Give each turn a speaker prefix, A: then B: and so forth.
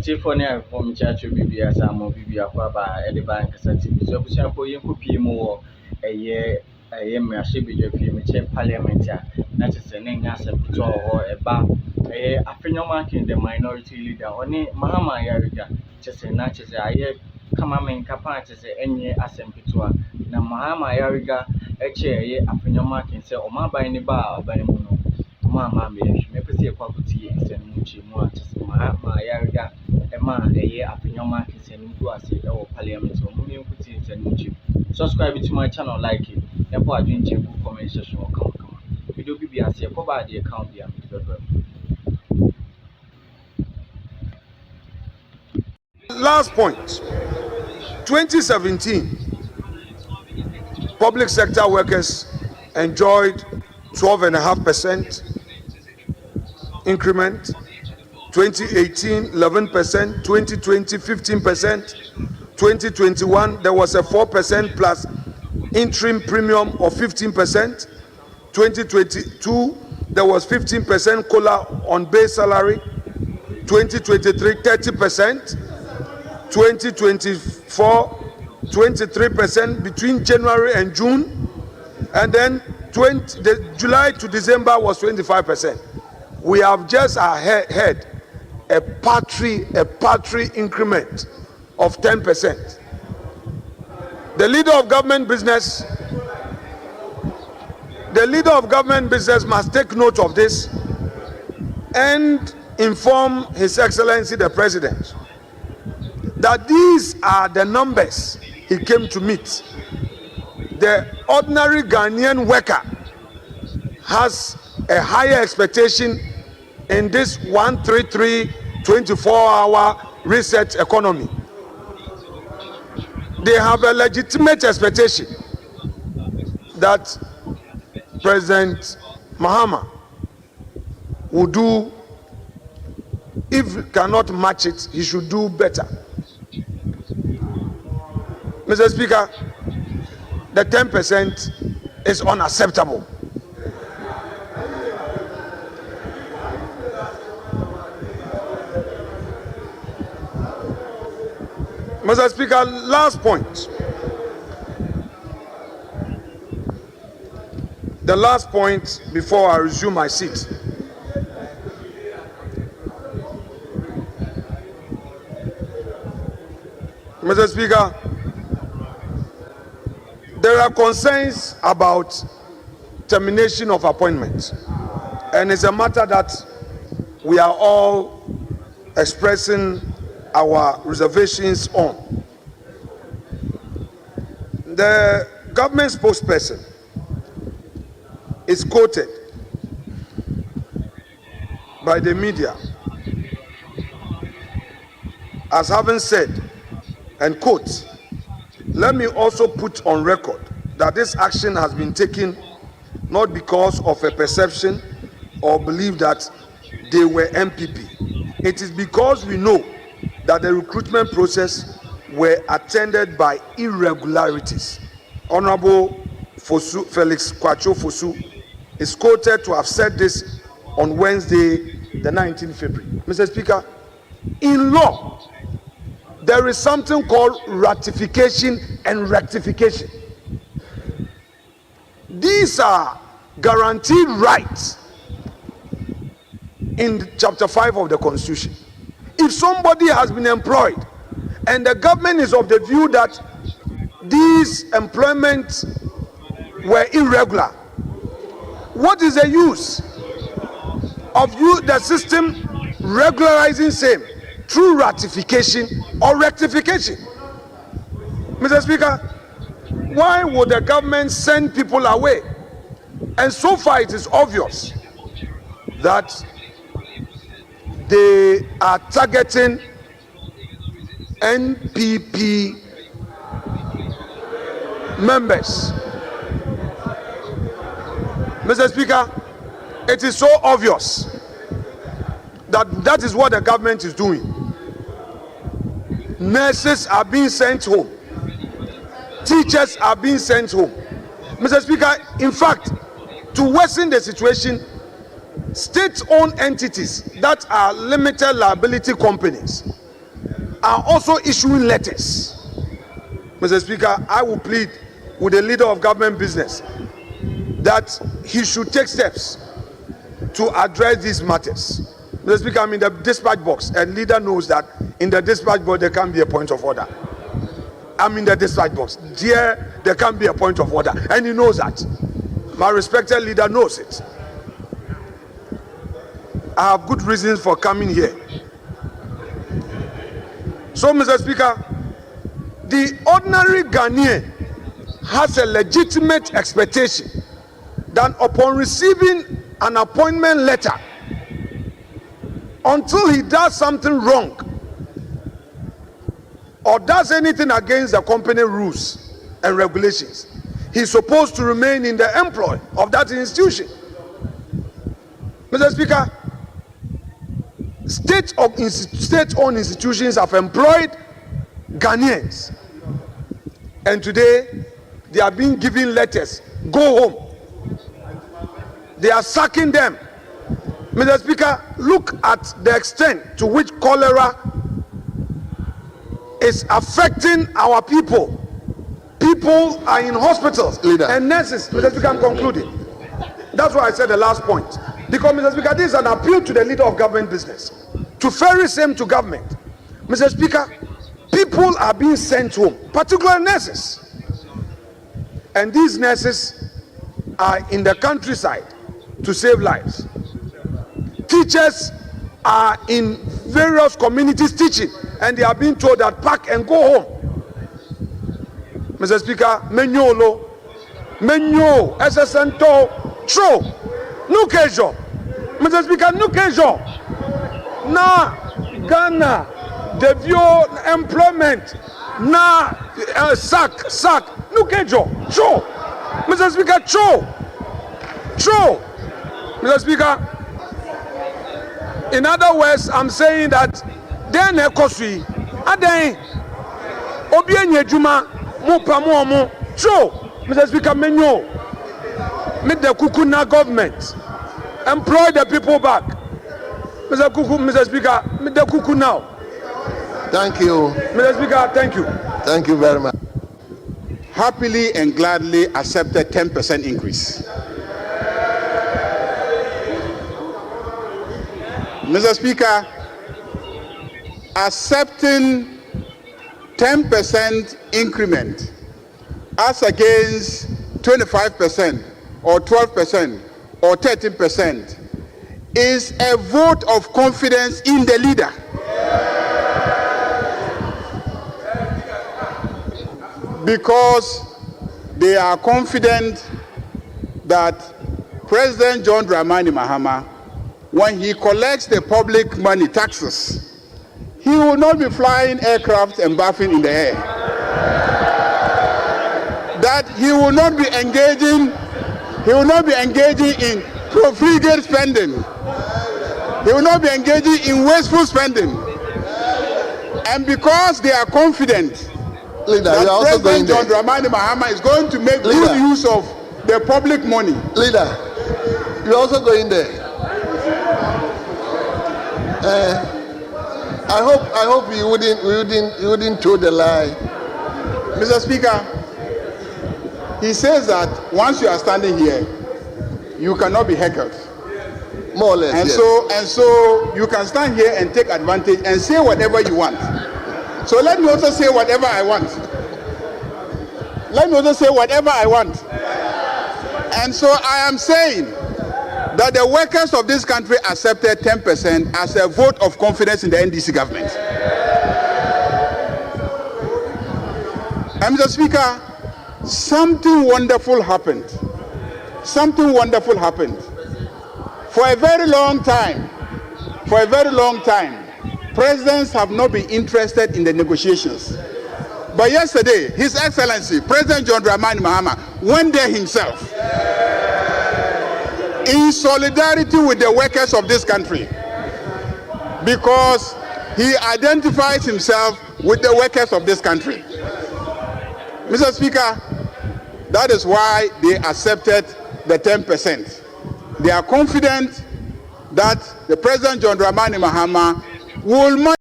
A: California from church BBS and Mobibia Quaba at the bank Sati. So, for you could be more a year. I am a shibby parliament. That is a name as a put or a bar. A phenomenon in the minority leader. Only Mahama Yariga, just a natchez. I hear come in capacities any assembly. Na Mahama Yariga, a chair, a phenomenon can say, or my by any bar or by mono. Mamma, maybe see a property and send Muchi more to Mahama Yariga. Man, a year after your market and go as a parliament or moving puts and YouTube. Subscribe to my channel, like it, and what doing book comment section or come. We do be as a cover the account there.
B: Last point. 2017, public sector workers enjoyed 12.5% increment. 2018, 11%, 2020, 15%, 2021, there was a 4% plus interim premium of 15%, 2022, there was 15% COLA on base salary, 2023, 30%, 2024, 23% between January and June, and then July to December was 25%. We have just had a paltry increment of 10%. The leader of government business must take note of this and inform His Excellency the President that these are the numbers he came to meet. The ordinary Ghanaian worker has a higher expectation in this 133 24-hour research economy. They have a legitimate expectation that President Mahama will do. If he cannot match it, he should do better. Mr. Speaker, the 10% is unacceptable. Mr. Speaker, last point. The last point before I resume my seat. Mr. Speaker, there are concerns about termination of appointments, and it's a matter that we are all expressing our reservations on. The government spokesperson is quoted by the media as having said, and quote, "Let me also put on record that this action has been taken not because of a perception or belief that they were MPP. It is because we know that the recruitment process were attended by irregularities." Honorable Fosu, Felix Kwacho Fosu, is quoted to have said this on Wednesday, the 19th February. Mr. Speaker, in law, there is something called ratification and rectification. These are guaranteed rights in Chapter 5 of the Constitution. If somebody has been employed and the government is of the view that these employments were irregular, what is the use of the system regularizing same through ratification or rectification? Mr. Speaker, why would the government send people away? And so far it is obvious that they are targeting NPP members. Mr. Speaker, it is so obvious that that is what the government is doing. Nurses are being sent home. Teachers are being sent home. Mr. Speaker, in fact, to worsen the situation, State-owned entities that are limited liability companies are also issuing letters. Mr. Speaker, I will plead with the leader of government business that he should take steps to address these matters. Mr. Speaker, I'm in the dispatch box, and leader knows that in the dispatch box there can be a point of order. I'm in the dispatch box. There can be a point of order, and he knows that. My respected leader knows it. I have good reasons for coming here. So, Mr. Speaker, the ordinary Ghanaian has a legitimate expectation that upon receiving an appointment letter, until he does something wrong or does anything against the company rules and regulations, he's supposed to remain in the employ of that institution. Mr. Speaker, state-owned institutions have employed Ghanaians, and today they are being given letters, go home. They are sacking them. Mr. Speaker, look at the extent to which cholera is affecting our people. People are in hospitals and nurses. Mr. Speaker, I'm concluding. That's why I said the last point. Because, Mr. Speaker, this is an appeal to the leader of government business to ferry same to government. Mr. Speaker, people are being sent home, particularly nurses. And these nurses are in the countryside to save lives. Teachers are in various communities teaching, and they are being told that pack and go home. Mr. Speaker, menyo SSNto, true, no kejo. Mr. Speaker, no kejo. Na Ghana, the view employment, na sack, no kejo, true. Mr. Speaker, true. Mr. Speaker, in other words, I'm saying that then ekosui aden obi enjuma mo pamo mo true. Mr. Speaker, menyo meet the kukuna government employ the people back. Mr. Speaker, meet the kuku now.
C: Thank you.
B: Mr. Speaker, thank you.
C: Thank you very much.
D: Happily and gladly accepted 10% increase. Mr. Speaker, accepting 10% increment as against 25% or 12% or 13% is a vote of confidence in the leader. Because they are confident that President John Dramani Mahama, when he collects the public money, taxes, he will not be flying aircraft and bathing in the air. That he will not be engaging in profligate spending. He will not be engaging in wasteful spending. And because they are confident that President John Dramani Mahama is going to make good use of the public money.
C: Leader, you're also going there. I hope you wouldn't throw the lie.
D: Mr. Speaker, he says that once you are standing here, you cannot be heckled.
C: More or less.
D: And
C: yes.
D: so you can stand here and take advantage and say whatever you want. So let me also say whatever I want. And so I am saying that the workers of this country accepted 10% as a vote of confidence in the NDC government. And Mr. Speaker, something wonderful happened. For a very long time, presidents have not been interested in the negotiations. But yesterday, His Excellency, President John Dramani Mahama, went there himself in solidarity with the workers of this country, because he identifies himself with the workers of this country. Mr. Speaker, that is why they accepted the 10%. They are confident that the President John Dramani Mahama will